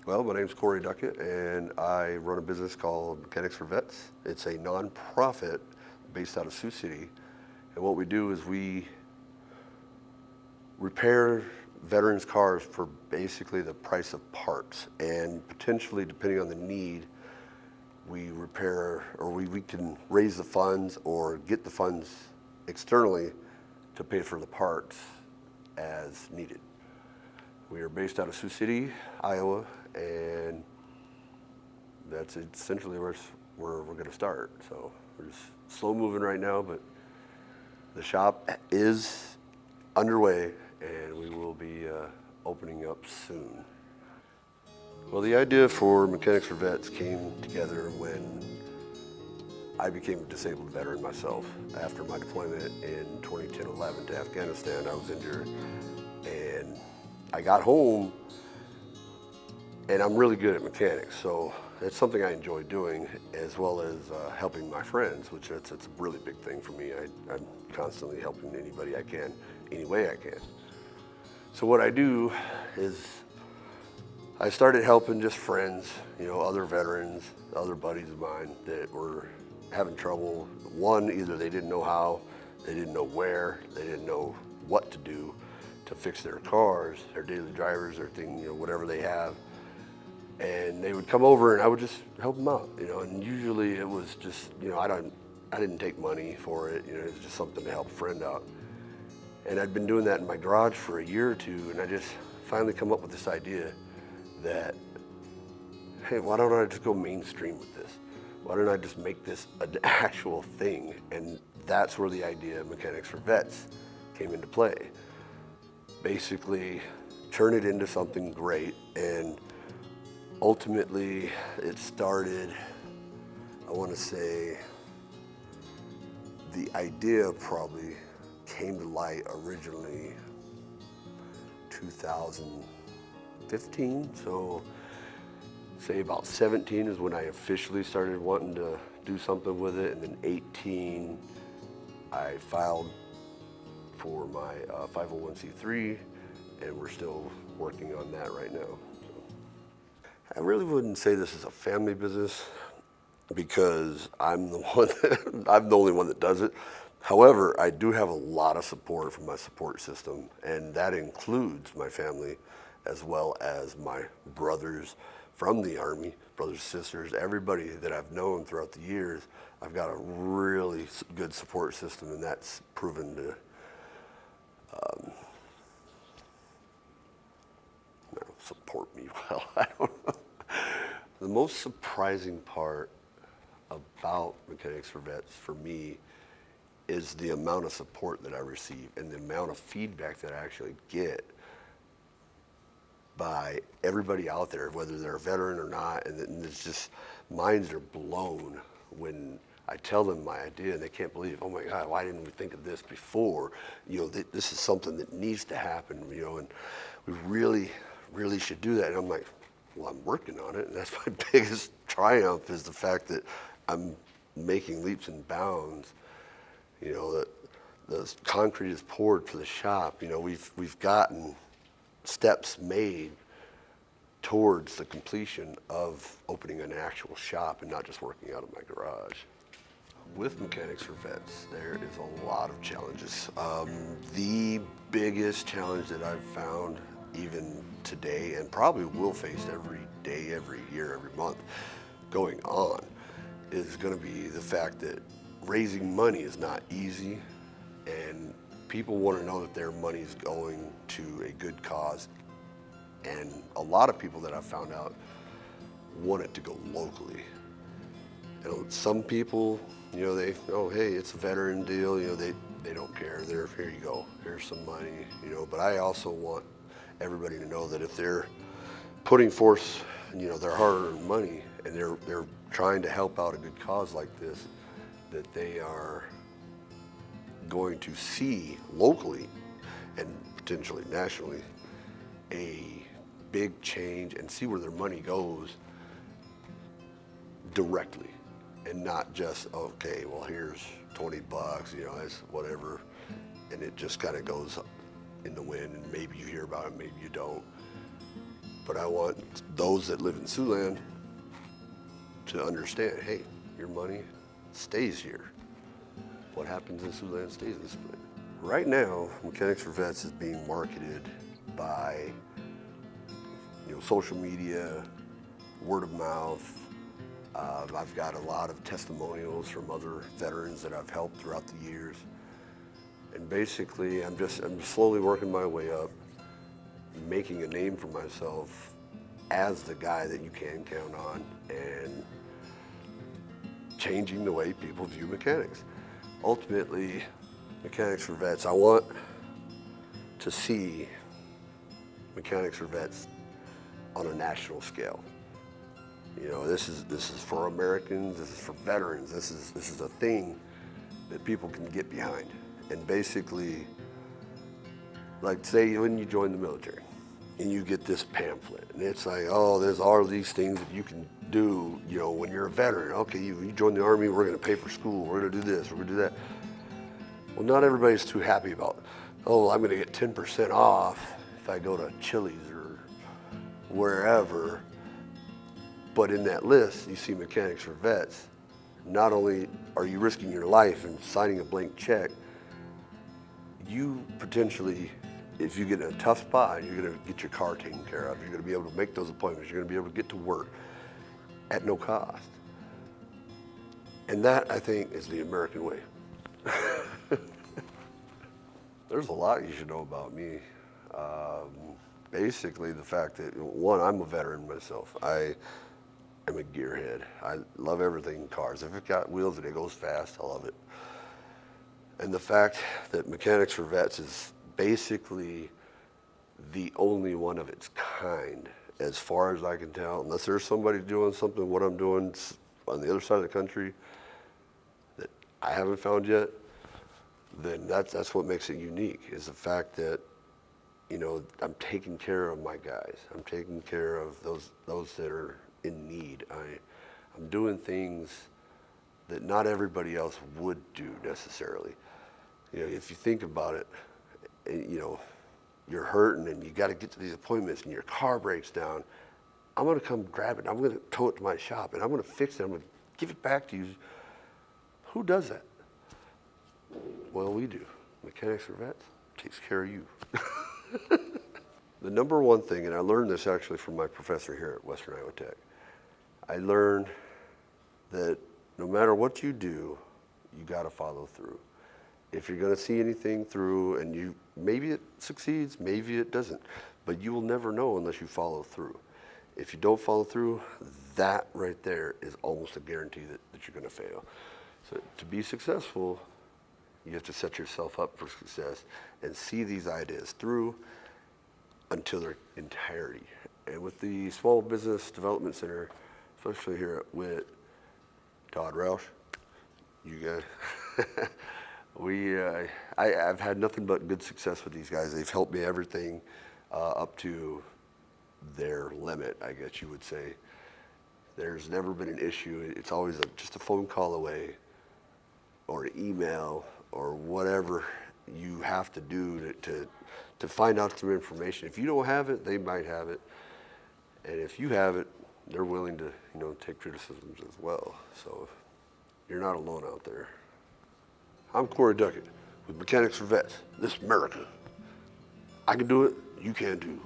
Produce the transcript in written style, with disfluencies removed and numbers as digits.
Well, my name's Corey Duckett, and I run a business called Mechanics for Vets. It's a nonprofit based out of Sioux City, and what we do is we repair veterans' cars for basically the price of parts, and potentially, depending on the need, we repair or we can raise the funds or get the funds externally to pay for the parts as needed. We are based out of Sioux City, Iowa, and that's essentially where we're going to start. So we're just slow moving right now, but the shop is underway and we will be opening up soon. Well, the idea for Mechanics for Vets came together when I became a disabled veteran myself. After my deployment in 2010-11 to Afghanistan, I was injured, and I got home, and I'm really good at mechanics, so it's something I enjoy doing, as well as helping my friends, which it's a really big thing for me. I'm constantly helping anybody I can, any way I can. So what I do is I started helping just friends, other veterans, other buddies of mine that were having trouble. One, either they didn't know how, they didn't know where, they didn't know what to do to fix their cars, their daily drivers, their thing, whatever they have. And they would come over and I would just help them out, and usually it was just, I didn't take money for it, it was just something to help a friend out. And I'd been doing that in my garage for a year or two, and I just finally come up with this idea that, hey, why don't I just go mainstream with this? Why don't I just make this an actual thing? And that's where the idea of Mechanics for Vets came into play. Basically, turn it into something great, and ultimately it started, I want to say, the idea probably came to light originally 2015, so say about 17 is when I officially started wanting to do something with it, and then 18 I filed for my 501c3, and we're still working on that right now. So I really wouldn't say this is a family business because I'm the only one that does it. However, I do have a lot of support from my support system, and that includes my family as well as my brothers from the Army, brothers, sisters, everybody that I've known throughout the years. I've got a really good support system, and that's proven to support me well. I don't know. The most surprising part about Mechanics for Vets for me is the amount of support that I receive and the amount of feedback that I actually get by everybody out there, whether they're a veteran or not, and it's just, minds are blown when I tell them my idea, and they can't believe, oh my God, why didn't we think of this before? This is something that needs to happen, and we really should do that. And I'm like, well, I'm working on it, and that's my biggest triumph, is the fact that I'm making leaps and bounds. That the concrete is poured for the shop. We've gotten steps made towards the completion of opening an actual shop and not just working out of my garage. With Mechanics for Vets, there is a lot of challenges. The biggest challenge that I've found even today, and probably will face every day, every year, every month going on, is going to be the fact that raising money is not easy, and people want to know that their money is going to a good cause. And a lot of people that I've found out want it to go locally. Some people, hey, it's a veteran deal, they don't care. Here you go, here's some money, but I also want everybody to know that if they're putting forth, their hard-earned money, and they're trying to help out a good cause like this, that they are going to see locally and potentially nationally a big change, and see where their money goes directly, and not just, okay, well, here's $20, that's whatever, and it just kind of goes in the wind, and maybe you hear about it, maybe you don't. But I want those that live in Siouxland to understand, hey, your money stays here. What happens in Siouxland stays in Siouxland. Right now, Mechanics for Vets is being marketed by social media, word of mouth. I've got a lot of testimonials from other veterans that I've helped throughout the years. And basically, I'm slowly working my way up, making a name for myself as the guy that you can count on, and changing the way people view mechanics. Ultimately, Mechanics for Vets, I want to see Mechanics for Vets on a national scale. This is for Americans, this is for veterans, this is a thing that people can get behind. And basically, like say when you join the military and you get this pamphlet and it's like, oh, there's all these things that you can do, when you're a veteran. Okay, you join the Army, we're gonna pay for school, we're gonna do this, we're gonna do that. Well, not everybody's too happy about, oh, I'm gonna get 10% off if I go to Chili's or wherever. But in that list, you see Mechanics for Vets. Not only are you risking your life and signing a blank check, you potentially, if you get in a tough spot, you're gonna get your car taken care of. You're gonna be able to make those appointments. You're gonna be able to get to work at no cost. And that, I think, is the American way. There's a lot you should know about me. Basically, the fact that, one, I'm a veteran myself. I am a gearhead. I love everything in cars. If it's got wheels and it goes fast, I love it. And the fact that Mechanics for Vets is basically the only one of its kind, as far as I can tell, unless there's somebody doing something, what I'm doing on the other side of the country that I haven't found yet, then that's what makes it unique, is the fact that, I'm taking care of my guys. I'm taking care of those that are in need. I'm doing things that not everybody else would do necessarily. If you think about it, you're hurting and you got to get to these appointments and your car breaks down. I'm going to come grab it. I'm going to tow it to my shop and I'm going to fix it. I'm going to give it back to you. Who does that? Well, we do. Mechanics for Vets takes care of you. The number one thing, and I learned this actually from my professor here at Western Iowa Tech, I learned that no matter what you do, you got to follow through. If you're going to see anything through, and maybe it succeeds, maybe it doesn't, but you will never know unless you follow through. If you don't follow through, that right there is almost a guarantee that you're going to fail. So to be successful, you have to set yourself up for success and see these ideas through until their entirety. And with the Small Business Development Center, especially here at WIT, Todd Roush, you guys, I've had nothing but good success with these guys. They've helped me everything up to their limit, I guess you would say. There's never been an issue. It's always just a phone call away or an email or whatever you have to do to find out some information. If you don't have it, they might have it. And if you have it, they're willing to, take criticisms as well. So you're not alone out there. I'm Corey Duckett with Mechanics for Vets. This is America. I can do it, you can too.